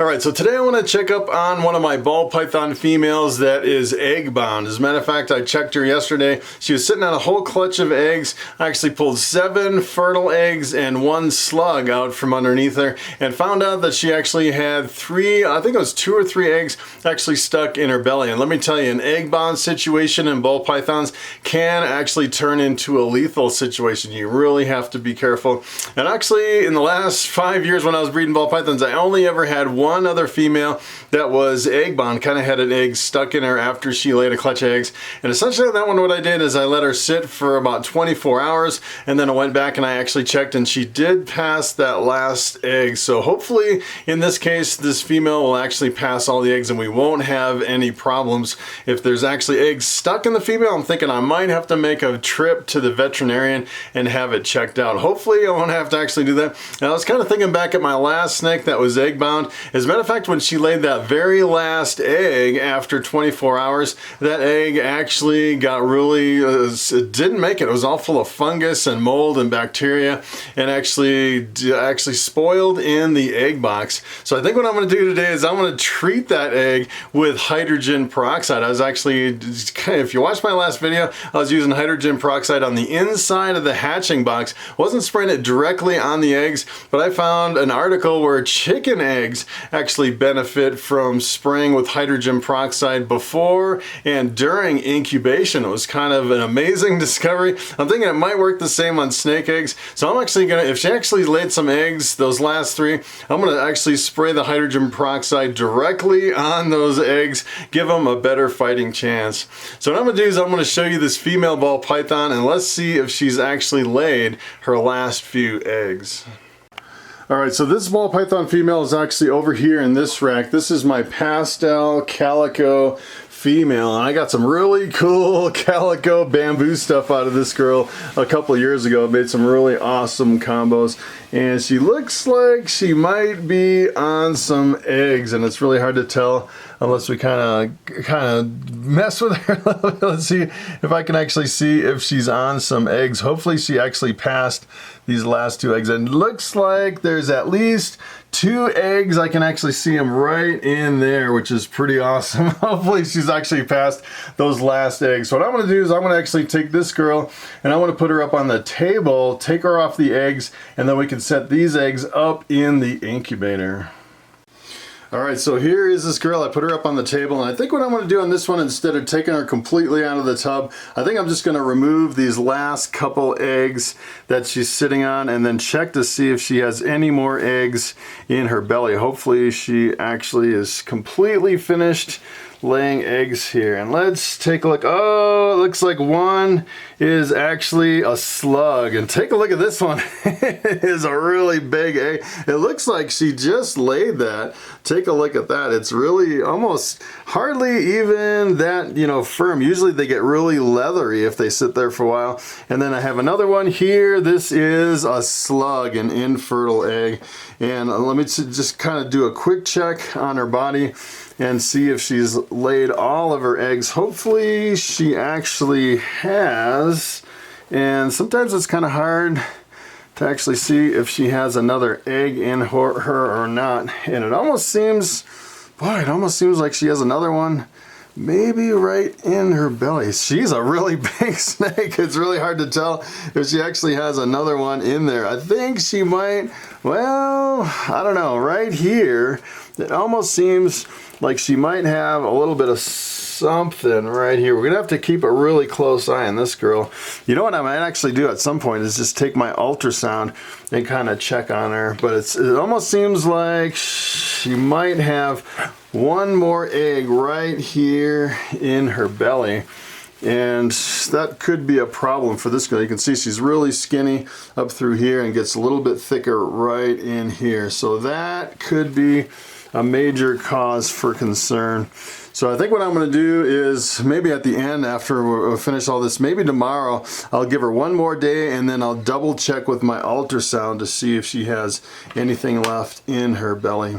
Alright, so today I want to check up on one of my ball python females that is egg bound. As a matter of fact, I checked her yesterday. She was sitting on a whole clutch of eggs. I actually pulled 7 fertile eggs and 1 slug out from underneath her and found out that she actually had 3, I think it was 2 or 3 eggs actually stuck in her belly. And let me tell you, an egg bound situation in ball pythons can actually turn into a lethal situation. You really have to be careful. And actually, in the last 5 years when I was breeding ball pythons, I only ever had one other female that was egg bound, kind of had an egg stuck in her after she laid a clutch of eggs. And essentially on that one, what I did is I let her sit for about 24 hours and then I went back and I actually checked and she did pass that last egg. So hopefully in this case, this female will actually pass all the eggs and we won't have any problems. If there's actually eggs stuck in the female, I'm thinking I might have to make a trip to the veterinarian and have it checked out. Hopefully I won't have to actually do that. And I was kind of thinking back at my last snake that was egg bound. As a matter of fact, when she laid that very last egg after 24 hours, that egg actually got really, it didn't make it. It was all full of fungus and mold and bacteria and actually spoiled in the egg box. So I think what I'm going to do today is I'm going to treat that egg with hydrogen peroxide. I was actually, if you watched my last video, I was using hydrogen peroxide on the inside of the hatching box. Wasn't spraying it directly on the eggs, but I found an article where chicken eggs actually benefit from spraying with hydrogen peroxide before and during incubation. It was kind of an amazing discovery. I'm thinking it might work the same on snake eggs. So I'm actually gonna, if she actually laid some eggs, those last 3, I'm gonna actually spray the hydrogen peroxide directly on those eggs, give them a better fighting chance. So what I'm gonna do is I'm gonna show you this female ball python and let's see if she's actually laid her last few eggs. Alright, so this ball python female is actually over here in this rack. This is my pastel calico female, and I got some really cool calico bamboo stuff out of this girl a couple of years ago. Made some really awesome combos, and she looks like she might be on some eggs, and it's really hard to tell unless we kind of mess with her. Let's see if I can actually see if she's on some eggs. Hopefully she actually passed these last 2 eggs, and it looks like there's at least 2 eggs. I can actually see them right in there, which is pretty awesome. Hopefully she's actually passed those last eggs. So what I'm going to do is I'm going to actually take this girl and I want to put her up on the table, take her off the eggs, and then we can set these eggs up in the incubator. Alright, so here is this girl. I put her up on the table, and I think what I'm going to do on this one, instead of taking her completely out of the tub, I think I'm just going to remove these last couple eggs that she's sitting on and then check to see if she has any more eggs in her belly. Hopefully she actually is completely finished laying eggs here. And let's take a look. Oh, it looks like one is actually a slug. And take a look at this one. It is a really big egg. It looks like she just laid that. Take a look at that. It's really almost hardly even that, you know, firm. Usually they get really leathery if they sit there for a while. And then I have another one here. This is a slug, an infertile egg. And let me just kind of do a quick check on her body and see if she's laid all of her eggs. Hopefully she actually has, and sometimes it's kind of hard to actually see if she has another egg in her or not. And it almost seems, boy, it almost seems like she has another one maybe right in her belly. She's a really big snake. It's really hard to tell if she actually has another one in there. I think she might, well, I don't know, right here, it almost seems like she might have a little bit of something right here. We're gonna have to keep a really close eye on this girl. You know what I might actually do at some point is just take my ultrasound and kind of check on her. But it almost seems like she might have one more egg right here in her belly. And that could be a problem for this girl. You can see she's really skinny up through here and gets a little bit thicker right in here. So that could be a major cause for concern. So I think what I'm going to do is maybe at the end, after we finish all this, maybe tomorrow, I'll give her one more day and then I'll double check with my ultrasound to see if she has anything left in her belly.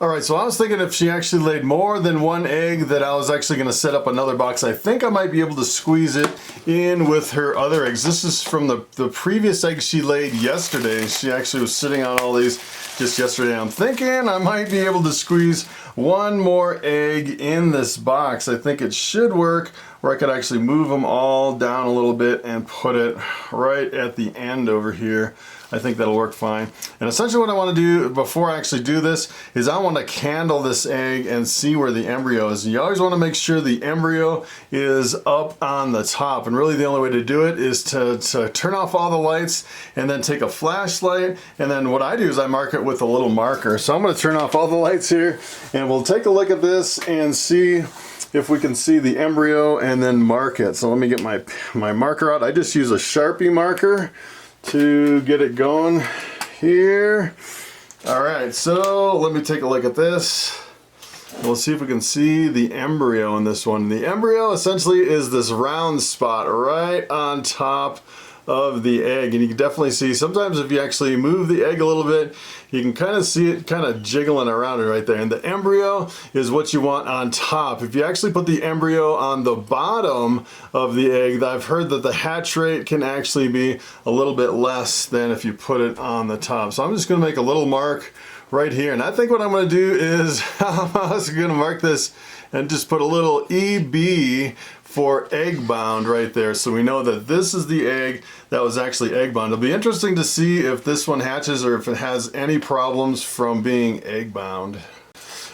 Alright, so I was thinking if she actually laid more than 1 egg that I was actually going to set up another box. I think I might be able to squeeze it in with her other eggs. This is from the previous egg she laid yesterday. She actually was sitting on all these just yesterday. I'm thinking I might be able to squeeze one more egg in this box. I think it should work, where I could actually move them all down a little bit and put it right at the end over here. I think that'll work fine. And essentially what I want to do before I actually do this is I want to candle this egg and see where the embryo is. And you always want to make sure the embryo is up on the top. And really the only way to do it is to turn off all the lights and then take a flashlight. And then what I do is I mark it with a little marker. So I'm going to turn off all the lights here and we'll take a look at this and see if we can see the embryo and then mark it. So let me get my marker out. I just use a Sharpie marker to get it going here. All right, so let me take a look at this. We'll see if we can see the embryo in this one. The embryo essentially is this round spot right on top of the egg, and you can definitely see sometimes if you actually move the egg a little bit, you can kind of see it kind of jiggling around it right there. And the embryo is what you want on top. If you actually put the embryo on the bottom of the egg, I've heard that the hatch rate can actually be a little bit less than if you put it on the top. So I'm just going to make a little mark right here, and I think what I'm going to do is I'm also going to mark this and just put a little EB for egg bound right there, so we know that this is the egg that was actually egg bound. It'll be interesting to see if this one hatches or if it has any problems from being egg bound.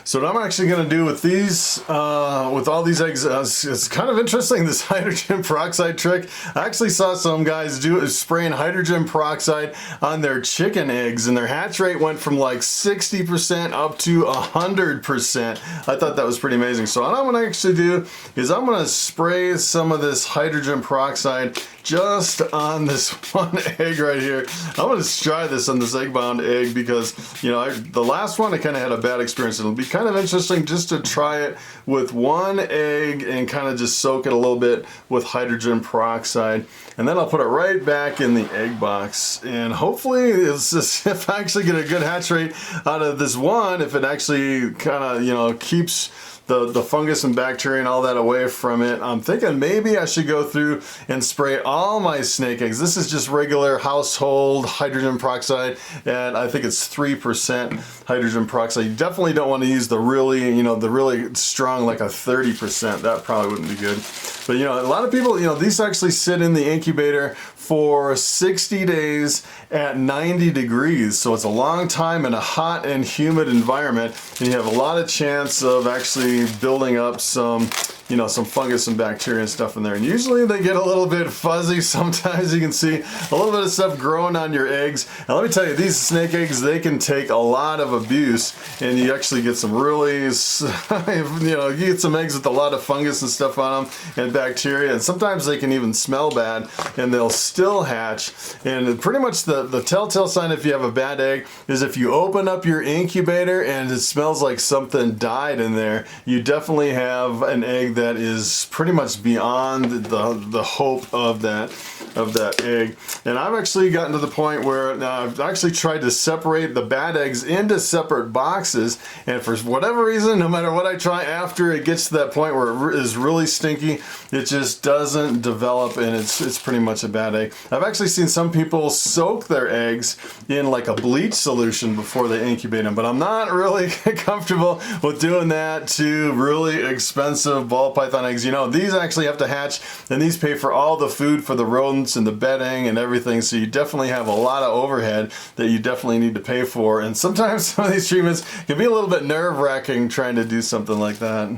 So what I'm actually going to do with these, with all these eggs, it's kind of interesting, this hydrogen peroxide trick. I actually saw some guys spraying hydrogen peroxide on their chicken eggs, and their hatch rate went from like 60% up to 100%. I thought that was pretty amazing. So what I'm going to actually do is I'm going to spray some of this hydrogen peroxide just on this one egg right here. I'm going to try this on this egg bound egg because, you know, the last one I kind of had a bad experience. It'll be kind of interesting just to try it with one egg and kind of just soak it a little bit with hydrogen peroxide, and then I'll put it right back in the egg box. And hopefully it's just, if I actually get a good hatch rate out of this one, if it actually kind of, you know, keeps the fungus and bacteria and all that away from it, I'm thinking maybe I should go through and spray all my snake eggs. This is just regular household hydrogen peroxide, and I think it's 3% hydrogen peroxide. You definitely don't want to use the really, you know, the really strong, like a 30%. That probably wouldn't be good. But, you know, a lot of people, you know, these actually sit in the incubator for 60 days at 90 degrees. So it's a long time in a hot and humid environment, and you have a lot of chance of actually building up some, you know, some fungus and bacteria and stuff in there. And usually they get a little bit fuzzy. Sometimes you can see a little bit of stuff growing on your eggs. And let me tell you, these snake eggs, they can take a lot of abuse, and you actually get some really, you know, you get some eggs with a lot of fungus and stuff on them and bacteria. And sometimes they can even smell bad, and they'll still hatch. And pretty much the telltale sign if you have a bad egg is if you open up your incubator and it smells like something died in there, you definitely have an egg that is pretty much beyond the hope of that egg. And I've actually gotten to the point where I've actually tried to separate the bad eggs into separate boxes, and for whatever reason, no matter what I try, after it gets to that point where it is really stinky, it just doesn't develop, and it's pretty much a bad egg. I've actually seen some people soak their eggs in like a bleach solution before they incubate them, but I'm not really comfortable with doing that to really expensive ball python eggs. You know, these actually have to hatch, and these pay for all the food for the rodents and the bedding and everything, so you definitely have a lot of overhead that you definitely need to pay for. And sometimes some of these treatments can be a little bit nerve-wracking trying to do something like that.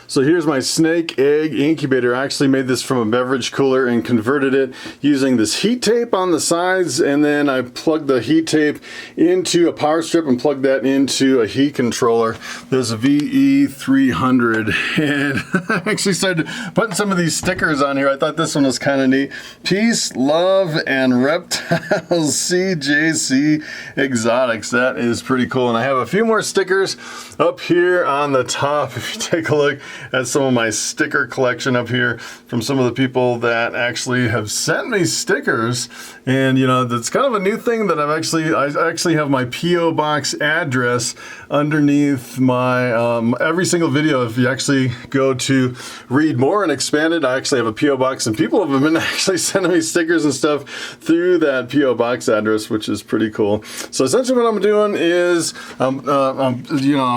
So here's my snake egg incubator. I actually made this from a beverage cooler and converted it using this heat tape on the sides, and then I plugged the heat tape into a power strip and plugged that into a heat controller. There's a VE300, and I actually started putting some of these stickers on here. I thought this one was kind of neat. Peace, love, and reptiles, CJC Exotics. That is pretty cool. And I have a few more stickers up here on the top. If you take a look, at some of my sticker collection up here from some of the people that actually have sent me stickers. And you know, that's kind of a new thing that I actually have my P.O. box address underneath my every single video. If you actually go to read more and expand it, I actually have a P.O. box, and people have been actually sending me stickers and stuff through that P.O. box address, which is pretty cool. So essentially what I'm doing is I'm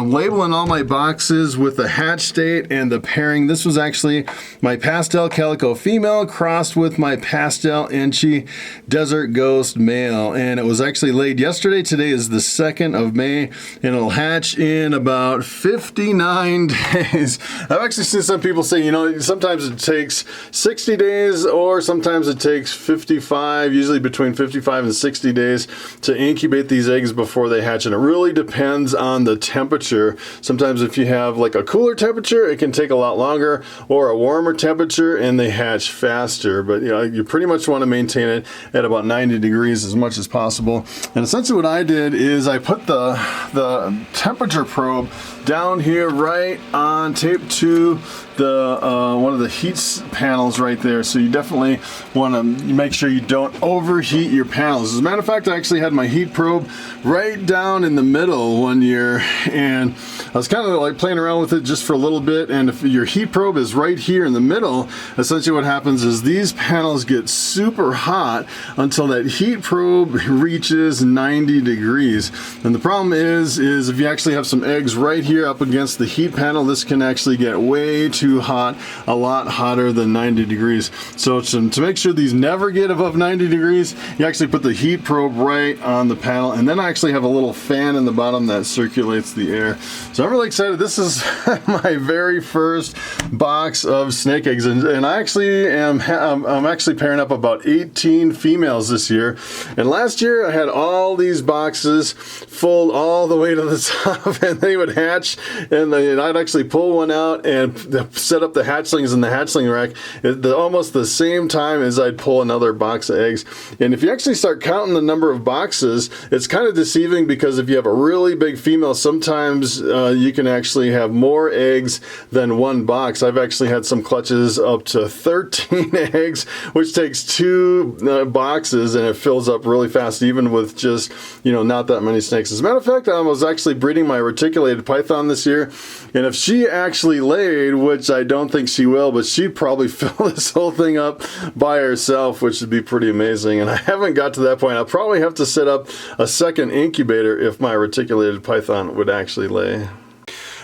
labeling all my boxes with the hatch date and the pairing. This was actually my pastel calico female crossed with my pastel inchy desert ghost male, and it was actually laid yesterday. Today is the 2nd of May, and it'll hatch in about 59 days. I've actually seen some people say, you know, sometimes it takes 60 days or sometimes it takes 55, usually between 55 and 60 days to incubate these eggs before they hatch, and it really depends on the temperature. Sometimes if you have like a cooler temperature, it can take a lot longer, or a warmer temperature and they hatch faster. But you know, you pretty much want to maintain it at about 90 degrees as much as possible. And essentially what I did is I put the temperature probe down here right on tape to the one of the heat panels right there. So you definitely want to make sure you don't overheat your panels. As a matter of fact, I actually had my heat probe right down in the middle one year, and I was kind of like playing around with it just for a little bit. And if your heat probe is right here in the middle, essentially what happens is these panels get super hot until that heat probe reaches 90 degrees. And the problem is if you actually have some eggs right here up against the heat panel, this can actually get way too hot, a lot hotter than 90 degrees. So to make sure these never get above 90 degrees, you actually put the heat probe right on the panel, and then I actually have a little fan in the bottom that circulates the air. So I'm really excited. This is my very first box of snake eggs, and I actually I'm actually pairing up about 18 females this year. And last year I had all these boxes full all the way to the top, and they would hatch, and I'd actually pull one out and set up the hatchlings in the hatchling rack at almost the same time as I'd pull another box of eggs. And if you actually start counting the number of boxes, it's kind of deceiving, because if you have a really big female, sometimes you can actually have more eggs than one box. I've actually had some clutches up to 13 eggs, which takes 2 boxes, and it fills up really fast, even with just, you know, not that many snakes. As a matter of fact, I was actually breeding my reticulated python this year, and if she actually laid, which I don't think she will, but she'd probably fill this whole thing up by herself, which would be pretty amazing. And I haven't got to that point. I'll probably have to set up a second incubator if my reticulated python would actually lay.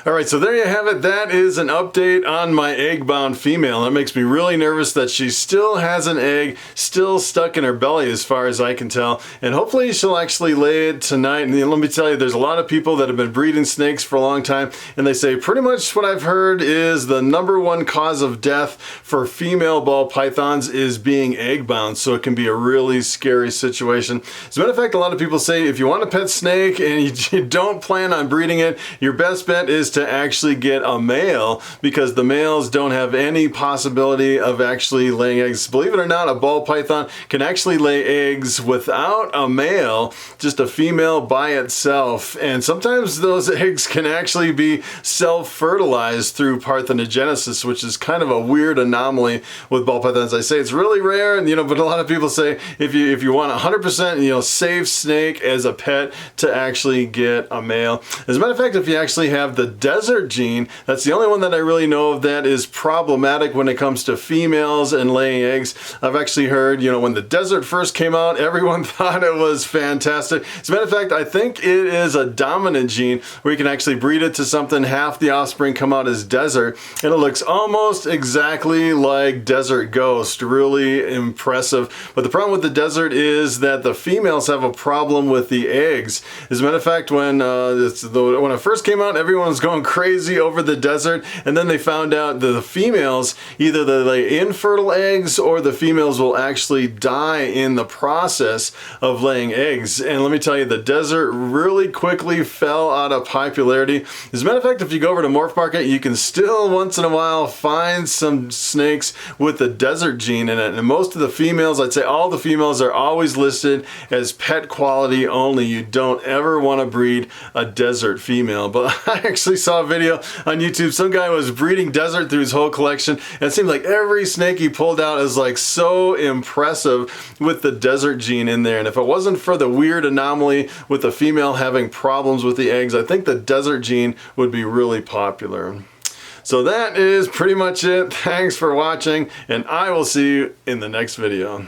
Alright, so there you have it. That is an update on my egg-bound female. That makes me really nervous that she still has an egg still stuck in her belly, as far as I can tell. And hopefully she'll actually lay it tonight. And let me tell you, there's a lot of people that have been breeding snakes for a long time, and they say pretty much what I've heard is the #1 cause of death for female ball pythons is being egg-bound. So it can be a really scary situation. As a matter of fact, a lot of people say if you want a pet snake and you don't plan on breeding it, your best bet is to actually get a male, because the males don't have any possibility of actually laying eggs. Believe it or not, a ball python can actually lay eggs without a male, just a female by itself. And sometimes those eggs can actually be self-fertilized through parthenogenesis, which is kind of a weird anomaly with ball pythons. I say it's really rare, and but a lot of people say if you want 100% safe snake as a pet, to actually get a male. As a matter of fact, if you actually have the desert gene, that's the only one that I really know of that is problematic when it comes to females and laying eggs. I've actually heard, when the desert first came out, everyone thought it was fantastic. As a matter of fact, I think it is a dominant gene where you can actually breed it to something, half the offspring come out as desert, and it looks almost exactly like desert ghost. Really impressive. But the problem with the desert is that the females have a problem with the eggs. As a matter of fact, when it first came out, everyone was going crazy over the desert, and then they found out that the females, either they lay infertile eggs or the females will actually die in the process of laying eggs. And let me tell you, the desert really quickly fell out of popularity. As a matter of fact, if you go over to Morphmarket, you can still once in a while find some snakes with the desert gene in it. And most of the females, I'd say all the females, are always listed as pet quality only. You don't ever want to breed a desert female. But I actually saw a video on YouTube. Some guy was breeding desert through his whole collection, and it seemed like every snake he pulled out is like so impressive with the desert gene in there. And if it wasn't for the weird anomaly with the female having problems with the eggs, I think the desert gene would be really popular. So that is pretty much it. Thanks for watching, and I will see you in the next video.